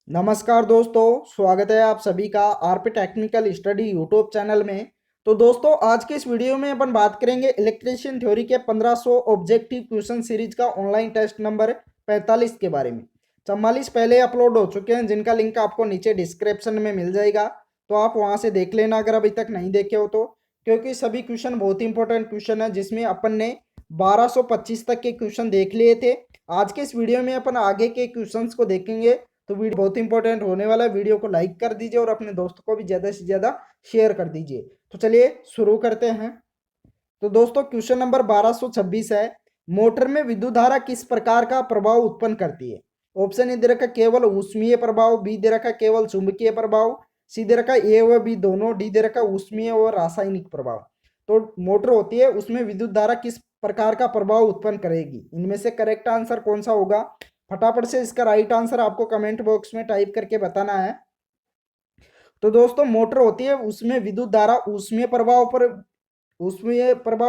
नमस्कार दोस्तों, स्वागत है आप सभी का RP technical study YouTube channel में। तो दोस्तों, आज के इस वीडियो में अपन बात करेंगे इलेक्ट्रीशियन थ्योरी के 1500 ऑब्जेक्टिव क्वेश्चन सीरीज का ऑनलाइन टेस्ट नंबर 45 के बारे में। 44 पहले अपलोड हो चुके हैं, जिनका लिंक आपको नीचे डिस्क्रिप्शन में मिल जाएगा, तो आप वहां से देख लेना अगर अभी तक नहीं देखे हो तो। क्योंकि सभी क्वेश्चन बहुत ही इंपॉर्टेंट क्वेश्चन है, जिसमें अपन ने 1225 तक के क्वेश्चन देख लिए थे। आज के इस वीडियो में अपन आगे के क्वेश्चंस को देखेंगे, तो वीडियो बहुत इंपॉर्टेंट होने वाला है। वीडियो को लाइक कर दीजिए और अपने दोस्तों को भी ज़्यादा से ज़्यादा शेयर कर दीजिए। तो चलिए शुरू करते हैं। तो दोस्तों, क्वेश्चन नंबर 1226 है, मोटर में विद्युत धारा किस प्रकार का प्रभाव उत्पन्न करती है। ऑप्शन ए दे रखा केवल ऊष्मीय प्रभाव, बी दे रखा केवल चुंबकीय प्रभाव, सी दे रखा ए व बी दोनों, डी दे रखा ऊष्मीय और रासायनिक प्रभाव। तो मोटर होती है, उसमें विद्युत धारा किस प्रकार का प्रभाव उत्पन्न करेगी, इनमें से करेक्ट आंसर कौन सा होगा। फटाफट से इसका राइट आंसर आपको कमेंट बॉक्स में टाइप करके बताना है। तो दोस्तों, मोटर होती है, उसमें विद्युत धारा ऊष्मीय प्रभाव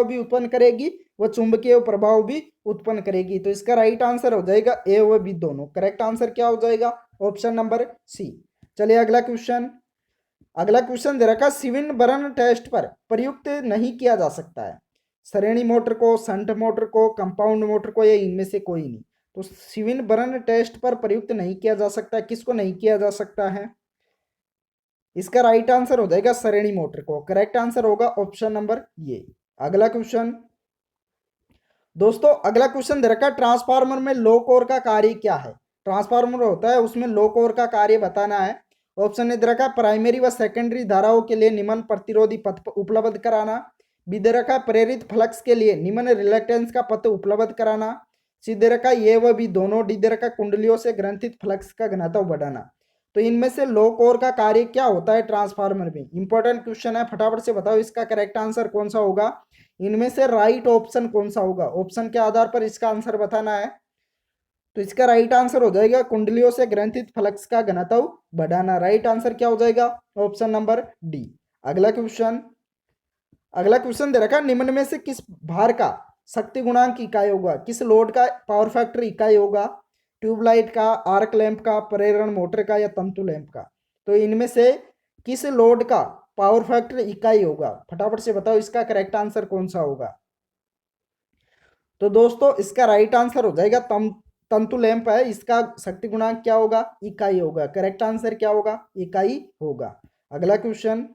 भी उत्पन्न करेगी, व चुंबकीय प्रभाव भी उत्पन्न करेगी। तो इसका राइट आंसर हो जाएगा ए व बी दोनों। करेक्ट आंसर क्या हो जाएगा, ऑप्शन नंबर सी। चलिए अगला क्वेश्चन दे रखा, सिविन बर्न टेस्ट पर प्रयुक्त नहीं किया जा सकता है। श्रेणी मोटर को, संट मोटर को, कंपाउंड मोटर को, या इनमें से कोई नहीं। तो सिविन बर्न टेस्ट पर प्रयुक्त नहीं किया जा सकता, किसको नहीं किया जा सकता है। इसका राइट आंसर हो जाएगा श्रेणी मोटर को। करेक्ट आंसर होगा ऑप्शन नंबर ये। अगला क्वेश्चन दोस्तों, अगला क्वेश्चन दे रखा है, ट्रांसफार्मर में लो कोर का कार्य क्या है। ट्रांसफार्मर होता है, उसमें लो कोर का कार्य बताना है। ऑप्शन ए दे रखा है, प्राइमरी व सेकेंडरी धाराओं के लिए निम्न प्रतिरोधी पथ उपलब्ध कराना। बी दे रखा है, प्रेरित फ्लक्स के लिए निम्न रिलेक्टेंस का पथ उपलब्ध कराना। सी दे रखा है, ये व बी दोनों। डी दे रखा है, कुंडलियों से ग्रंथित फ्लक्स का घनत्व बढ़ाना। तो इनमें से लो कोर का कार्य क्या होता है ट्रांसफार्मर में, इंपॉर्टेंट क्वेश्चन है। फटाफट से बताओ इसका करेक्ट आंसर कौन सा होगा, इनमें से राइट ऑप्शन कौन सा होगा। ऑप्शन के आधार पर इसका आंसर बताना है। तो इसका राइट आंसर हो जाएगा, कुंडलियों से ग्रंथित फ्लक्स का घनत्व बढ़ाना। राइट आंसर क्या हो जाएगा, ऑप्शन नंबर डी। अगला क्वेश्चन दे रखा, निम्न में से किस भार का शक्ति गुणांक इकाई होगा, किस लोड का पावर फैक्टर इकाई होगा। ट्यूबलाइट का, आर्क लैंप का, प्रेरण मोटर का, या तंतु लैंप का। तो इनमें से किस लोड का पावर फैक्टर इकाई होगा, फटाफट से बताओ इसका करेक्ट आंसर कौन सा होगा। तो दोस्तों, इसका राइट आंसर हो जाएगा तंतु लैंप है, इसका शक्ति गुणांक क्या होगा, इकाई होगा। करेक्ट आंसर क्या होगा, इकाई होगा। अगला क्वेश्चन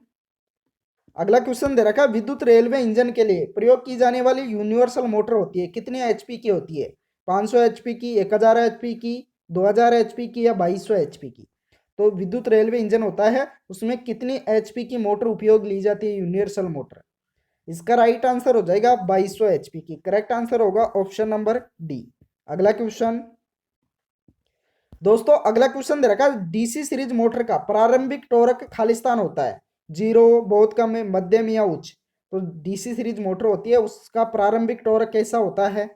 अगला क्वेश्चन दे रखा है, विद्युत रेलवे इंजन के लिए प्रयोग की जाने वाली यूनिवर्सल मोटर होती है, कितनी एचपी की होती है। 500 एचपी की, 1000 एचपी की, 2000 एचपी की, या 2200 एचपी की। तो विद्युत रेलवे इंजन होता है, उसमें कितनी एचपी की मोटर उपयोग ली जाती है, यूनिवर्सल मोटर। इसका राइट आंसर हो जाएगा 2200 एचपी की। करेक्ट आंसर होगा ऑप्शन नंबर डी। अगला क्वेश्चन दोस्तों, अगला क्वेश्चन दे रखा है, डीसी सीरीज मोटर का प्रारंभिक टॉर्क खालिस्तान होता है, जीरो, बहुत कम है, मध्यम, या उच्च। तो डीसी सीरीज मोटर होती है, उसका प्रारंभिक टॉर्क कैसा होता है।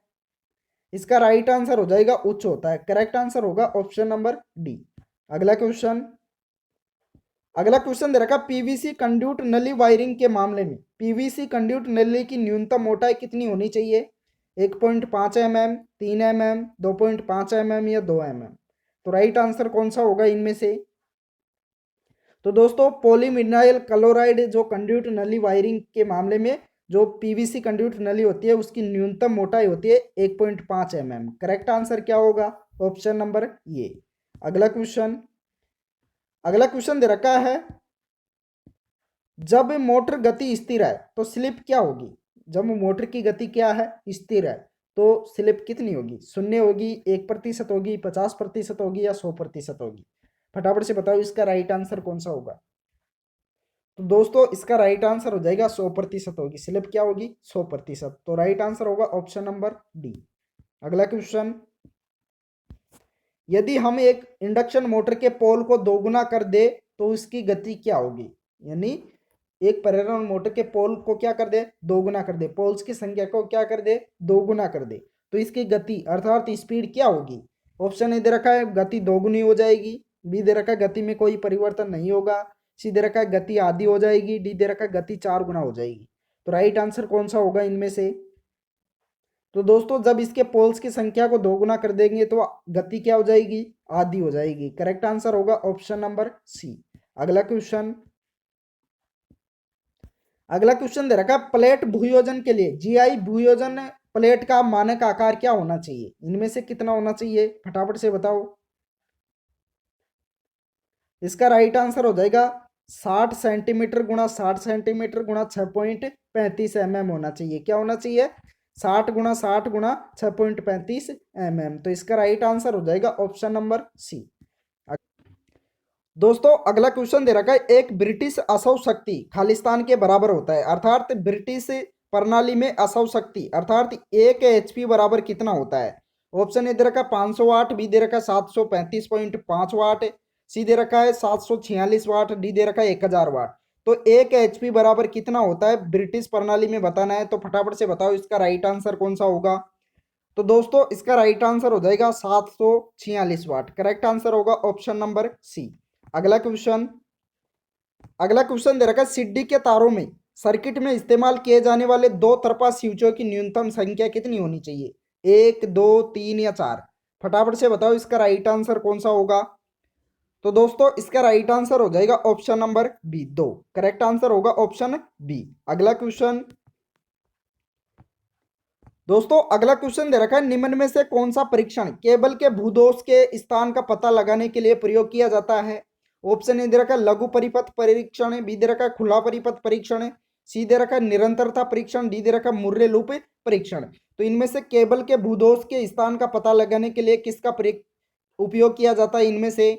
इसका राइट आंसर हो जाएगा उच्च होता है। करेक्ट आंसर होगा ऑप्शन नंबर डी। अगला क्वेश्चन अगला क्वेश्चन दे रखा, पीवीसी कंड्यूट नली वायरिंग के मामले में पीवीसी कंड्यूट नली की न्यूनतम मोटाई कितनी होनी चाहिए। 1.5 mm, 3 mm, 2.5 mm, या 2 mm। तो राइट आंसर कौन सा होगा इनमें से। तो दोस्तों, पॉलीविनाइल क्लोराइड जो कंड्यूट नली वायरिंग के मामले में जो पीवीसी कंड्यूट नली होती है, उसकी न्यूनतम मोटाई होती है 1.5 mm। करेक्ट आंसर क्या होगा, ऑप्शन नंबर ये। अगला क्वेश्चन अगला क्वेश्चन दे रखा है, जब मोटर गति स्थिर है तो स्लिप क्या होगी। जब मोटर की गति क्या है, स्थिर है, तो स्लिप कितनी होगी, 0 होगी, 1% होगी, 50% होगी, या 100% होगी। फटाफट से बताओ इसका राइट आंसर कौन सा होगा। तो दोस्तों, इसका राइट आंसर हो जाएगा 100% होगी। स्लिप क्या होगी, 100%। तो राइट आंसर होगा ऑप्शन नंबर डी। अगला क्वेश्चन, यदि हम एक इंडक्शन मोटर के पोल को दोगुना कर दे तो उसकी गति क्या होगी। यानी एक प्रेरण मोटर के पोल को क्या कर दे, दोगुना कर दे, पोल्स की संख्या को क्या कर दे, दोगुना कर दे, तो इसकी गति अर्थात स्पीड क्या होगी। ऑप्शन ए दे रखा है, गति दोगुनी हो जाएगी। बी दे रखा है, गति में कोई परिवर्तन नहीं होगा। सी दे रखा है, गति आधी हो जाएगी। डी दे रखा है, गति 4 गुना हो जाएगी। तो राइट आंसर कौन सा होगा इनमें से। तो दोस्तों जब इसके पोल्स की संख्या को 2 गुना कर देंगे तो गति क्या हो जाएगी, आधी हो जाएगी। करेक्ट आंसर होगा ऑप्शन नंबर सी। अगला क्वेश्चन, अगला क्वेश्चन दे रखा है प्लेट भूयोजन के लिए जीआई भूयोजन प्लेट का मानक आकार क्या होना चाहिए, इनमें से कितना होना चाहिए, फटाफट से बताओ। इसका राइट आंसर हो जाएगा 60 सेंटीमीटर गुणा 60 सेंटीमीटर गुणा 6.35 होना चाहिए। क्या होना चाहिए, 60 गुणा 60 गुणा 6.35 तो इसका राइट आंसर हो जाएगा ऑप्शन नंबर सी। दोस्तों अगला क्वेश्चन दे रखा है एक ब्रिटिश असौ शक्ति खालिस्तान के बराबर होता है, अर्थात ब्रिटिश प्रणाली में असौ शक्ति अर्थात एक एचपी बराबर कितना होता है। ऑप्शन ए दे रखा है 500 वाट, बी दे रखा है 735.5 वाट, सी दे रखा है 746 वाट, डी दे रखा है 1000 वाट। तो एक एचपी बराबर कितना होता है ब्रिटिश प्रणाली में बताना है, तो फटाफट से बताओ इसका राइट आंसर कौन सा होगा। तो दोस्तों इसका राइट आंसर हो जाएगा 746 वाट। करेक्ट आंसर होगा ऑप्शन नंबर सी। अगला क्वेश्चन, अगला क्वेश्चन दे रखा है सिड्डी के तारों में सर्किट में इस्तेमाल किए जाने वाले दो तरफा स्विचों की न्यूनतम संख्या कितनी होनी चाहिए, 1 2 3 या 4। फटाफट से बताओ इसका राइट आंसर कौन सा होगा। तो दोस्तों इसका राइट आंसर हो जाएगा option number B 2। Correct answer होगा ऑप्शन बी। अगला क्वेश्चन, दोस्तों अगला क्वेश्चन दे रखा है निम्न में से कौन सा परीक्षण केबल के भूदोष के स्थान का पता लगाने के लिए प्रयोग किया जाता है। ऑप्शन ए दे रखा है लघु परिपथ परीक्षण, बी दे रखा है खुला परिपथ परीक्षण, सी दे रखा है निरंतरता परीक्षण, डी दे रखा है मुर्रे लूप परीक्षण। तो इनमें से केबल के भूदोष के स्थान का पता लगाने के लिए किसका उपयोग किया जाता है इनमें से।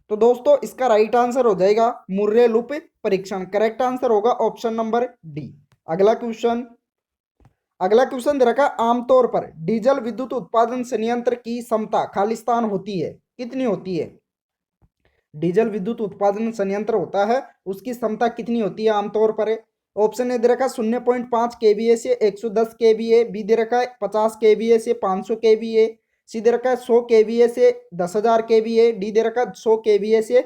तो दोस्तों इसका राइट आंसर हो जाएगा मुर्रे लूप परीक्षण। करेक्ट आंसर होगा ऑप्शन नंबर डी। अगला क्वेश्चन, अगला क्वेश्चन दे रखा है आमतौर पर डीजल विद्युत उत्पादन संयंत्र की क्षमता खालिस्तान होती है, कितनी होती है। डीजल विद्युत उत्पादन संयंत्र होता है उसकी क्षमता कितनी होती है आमतौर पर। ऑप्शन ए दे रखा है 0.5 केवीए से 110 केवीए, बी दे रखा है 50 केवीए से 500 केवीए, सी दे रखा है 100 केवीए से 10,000 केवीए, डी दे रखा है 100 केवीए से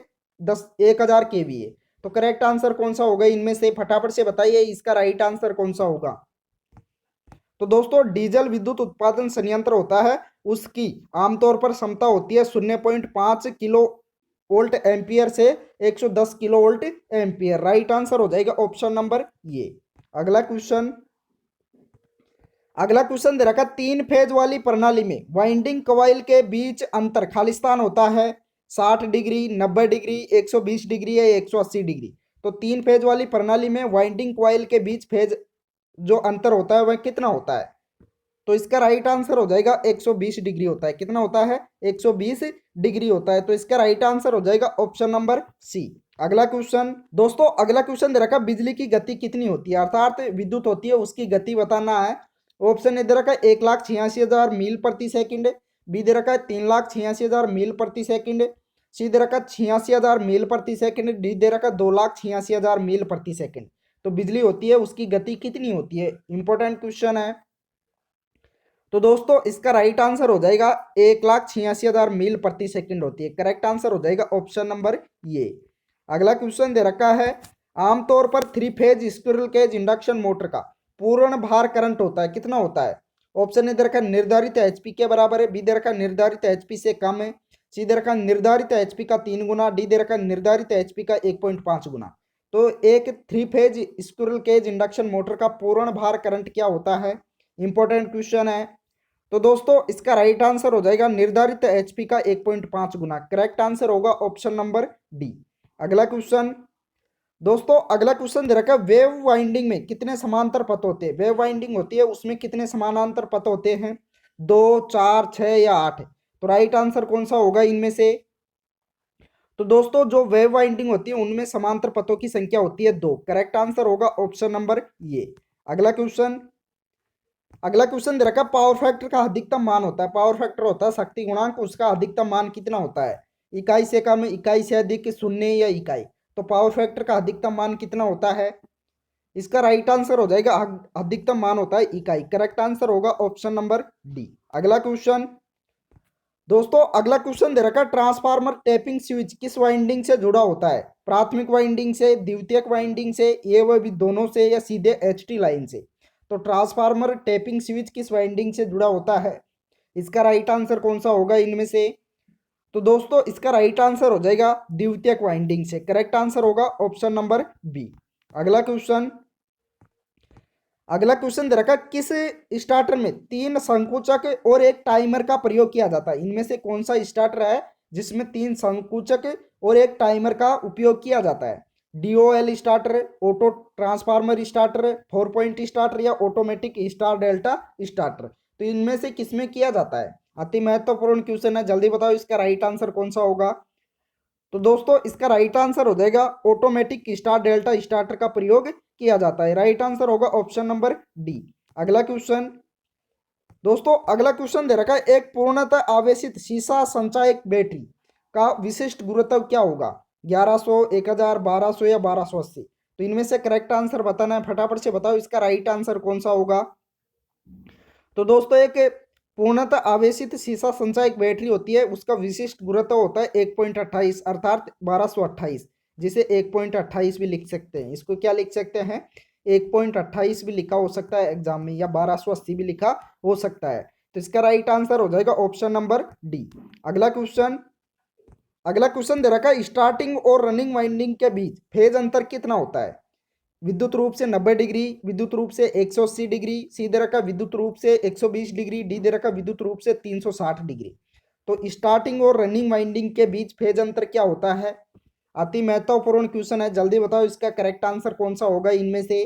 1000 केवीए। तो करेक्ट आंसर कौन सा होगा इनमें से, फटाफट से बताइए इसका राइट आंसर कौन सा होगा। तो दोस्तों डीजल विद्युत उत्पादन संयंत्र होता है उसकी आमतौर पर क्षमता होती है 0.5 किलो वोल्ट एम्पियर से 110 kilo volt ampere. Right answer हो जाएगा ऑप्शन नंबर ये। अगला क्वेश्चन, अगला क्वेश्चन दे रखा 3 फेज वाली प्रणाली में वाइंडिंग कॉइल के बीच अंतर खालिस्तान होता है 60 डिग्री, 90 डिग्री, 120 डिग्री या 180 डिग्री। तो 3 फेज वाली प्रणाली में वाइंडिंग कॉइल के बीच फेज जो अंतर होता है वह कितना होता है। तो इसका राइट आंसर हो जाएगा 120 डिग्री होता है। कितना होता है, 120 डिग्री होता है। तो इसका राइट आंसर हो जाएगा ऑप्शन नंबर सी। अगला क्वेश्चन, दोस्तों अगला क्वेश्चन दे रखा बिजली की गति कितनी होती है अर्थात विद्युत होती है उसकी गति बताना है। ऑप्शन ए दे रखा है 1,86,000 मील प्रति सेकंड, बी दे रखा है 3,86,000 मील प्रति सेकंड, सी दे रखा है 86,000 मील प्रति सेकंड, डी दे रखा है 2,86,000 मील प्रति सेकंड। तो बिजली होती है उसकी गति कितनी होती है, इंपॉर्टेंट क्वेश्चन है। तो दोस्तों इसका राइट आंसर हो जाएगा 1,86,000 मील प्रति सेकंड होती है। करेक्ट आंसर हो जाएगा ऑप्शन नंबर ये। अगला क्वेश्चन दे रखा है आमतौर पर 3 phase squirrel cage induction motor का पूर्ण भार करंट होता है, कितना होता है। ऑप्शन ए दे रखा है निर्धारित एचपी के बराबर है, बी दे रखा है निर्धारित एचपी से कम है, सी दे रखा है निर्धारित एचपी का 3 गुना, डी दे रखा है निर्धारित एचपी का 1.5 गुना। तो एक 3 phase squirrel cage induction motor का पूर्ण भार करंट क्या होता है, इंपॉर्टेंट क्वेश्चन है। तो दोस्तों इसका राइट आंसर हो जाएगा निर्धारित एचपी का 1.5 गुना। करेक्ट आंसर होगा ऑप्शन नंबर डी। अगला क्वेश्चन, दोस्तों अगला क्वेश्चन दे रखा है वेव वाइंडिंग में कितने समांतर पथ होते हैं। वेव वाइंडिंग होती है उसमें कितने समानांतर पथ होते हैं, 2 4 6 या 8। तो राइट आंसर कौन सा होगा इनमें से। तो दोस्तों जो वेव वाइंडिंग होती है उनमें समांतर पथों की संख्या होती है 2। करेक्ट आंसर होगा ऑप्शन नंबर ये। अगला क्वेश्चन, अगला क्वेश्चन दे रखा पावर फैक्टर का अधिकतम मान होता है, पावर फैक्टर होता है शक्ति गुणांक, उसका अधिकतम मान कितना होता है, इकाई से कम, इकाई से अधिक, शून्य या इकाई। तो पावर फैक्टर का अधिकतम मान कितना होता है, इसका राइट आंसर हो जाएगा अधिकतम मान होता है इकाई। करेक्ट आंसर होगा ऑप्शन नंबर डी। अगला क्वेश्चन, दोस्तों अगला क्वेश्चन दे रखा ट्रांसफार्मर टैपिंग स्विच किस वाइंडिंग से जुड़ा होता है, प्राथमिक वाइंडिंग से, द्वितीयक वाइंडिंग से, ये वह भी दोनों से, या सीधे एचटी लाइन से। तो ट्रांसफार्मर टैपिंग स्विच किस वाइंडिंग से जुड़ा होता है? इसका राइट आंसर कौन सा होगा इनमें से? तो दोस्तों इसका राइट आंसर हो जाएगा द्वितीयक वाइंडिंग से। करेक्ट आंसर होगा ऑप्शन नंबर बी। अगला क्वेश्चन दे रखा, किस स्टार्टर में 3 संकुचक और एक टाइमर का प्रयोग किया जाता है? इनमें से कौन सा स्टार्टर है जिसमें 3 संकुचक और एक टाइमर का उपयोग किया जाता है? DOL starter, auto transformer starter, 4 point starter या ऑटोमेटिक स्टार डेल्टा स्टार्टर? तो इनमें से किसमें किया जाता है? अति महत्वपूर्ण क्वेश्चन है, जल्दी बताओ इसका राइट आंसर कौन सा होगा? तो दोस्तों इसका राइट आंसर हो जाएगा ऑटोमेटिक स्टार डेल्टा स्टार्टर का प्रयोग किया जाता है। राइट आंसर होगा ऑप्शन नंबर डी। अगला क्वेश्चन दोस्तों, अगला क्वेश्चन दे रखा है, एक पूर्णतः आवेशित सीसा संचायक बैटरी का विशिष्ट गुरुत्व क्या होगा? 1100, 1000, 1200 या 1280? तो इनमें से करेक्ट आंसर बताना है, फटाफट से बताओ इसका राइट आंसर कौन सा होगा? तो दोस्तों एक पूर्णतः आवेशित सीसा संचायक बैटरी होती है, उसका विशिष्ट गुरुत्व होता है 1.28 अर्थात 1228, जिसे 1.28 भी लिख सकते हैं। इसको क्या लिख सकते हैं? 1.28 भी लिखा हो सकता है एग्जाम में, या 1280 भी लिखा हो सकता है। तो इसका राइट आंसर हो जाएगा ऑप्शन नंबर डी। अगला क्वेश्चन दे रखा है, स्टार्टिंग और रनिंग वाइंडिंग के बीच फेज अंतर कितना होता है? विद्युत रूप से 90 डिग्री, विद्युत रूप से 180 डिग्री, सी दे रखा विद्युत रूप से 120 डिग्री, डी दे रखा विद्युत रूप से 360 डिग्री। तो स्टार्टिंग और रनिंग वाइंडिंग के बीच फेज अंतर क्या होता है? अति महत्वपूर्ण क्वेश्चन है, जल्दी बताओ इसका करेक्ट आंसर कौन सा होगा इनमें से?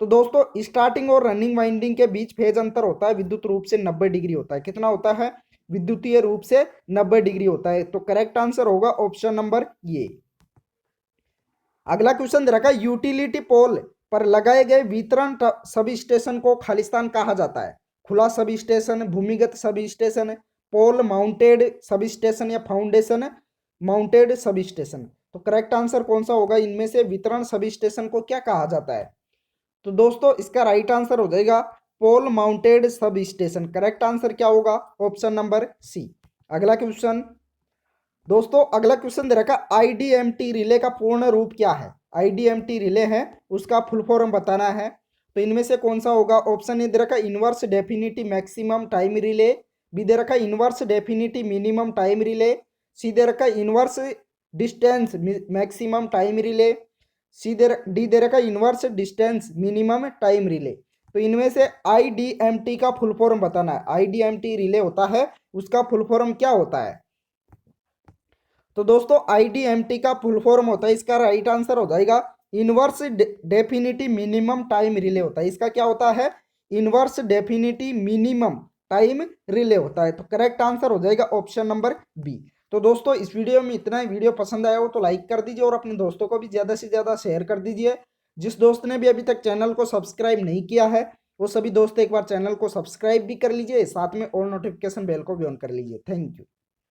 तो दोस्तों स्टार्टिंग और रनिंग वाइंडिंग के बीच फेज अंतर होता है विद्युत रूप से 90 डिग्री होता है। कितना होता है? विद्युतीय रूप से 90 डिग्री होता है। तो करेक्ट आंसर होगा ऑप्शन नंबर ए। अगला क्वेश्चन दे रखा है, यूटिलिटी पोल पर लगाए गए वितरण सब स्टेशन को खालिस्तान कहा जाता है? खुला सब स्टेशन, भूमिगत सब स्टेशन, पोल माउंटेड सब स्टेशन या फाउंडेशन माउंटेड सब स्टेशन? तो करेक्ट आंसर कौन सा होगा इनमें से? वितरण सब स्टेशन को क्या कहा जाता है? तो दोस्तों इसका राइट आंसर हो जाएगा pole mounted sub station. Correct answer क्या होगा? Option number C. अगला क्वेश्चन दोस्तों, अगला क्वेश्चन दे रखा, आईडीएमटी रिले का पूर्ण रूप क्या है? आईडीएमटी रिले है, उसका फुल फॉर्म बताना है। तो इनमें से कौन सा होगा? ऑप्शन ए दे रखा inverse definite maximum time relay, B दे रखा inverse definite minimum time relay, C दे रखा inverse distance maximum time relay, D दे रखा inverse distance minimum time relay. तो इनमें से आईडीएमटी का फुल फॉर्म बताना है। आईडीएमटी रिले होता है, उसका फुल फॉर्म क्या होता है? तो दोस्तों आईडीएमटी का फुल फॉर्म होता है, इसका राइट आंसर हो जाएगा inverse definite minimum time relay होता है। इसका क्या होता है? Inverse definite minimum time relay होता है। तो करेक्ट आंसर हो जाएगा ऑप्शन नंबर बी। तो दोस्तों इस वीडियो में इतना ही। वीडियो पसंद आया हो तो लाइक कर दीजिए और अपने दोस्तों को भी ज़्यादा से ज़्यादा शेयर कर दीजिए। जिस दोस्त ने भी अभी तक चैनल को सब्सक्राइब नहीं किया है वो सभी दोस्त एक बार चैनल को सब्सक्राइब भी कर लीजिए, साथ में ऑल नोटिफिकेशन बेल को भी ऑन कर लीजिए। Thank you.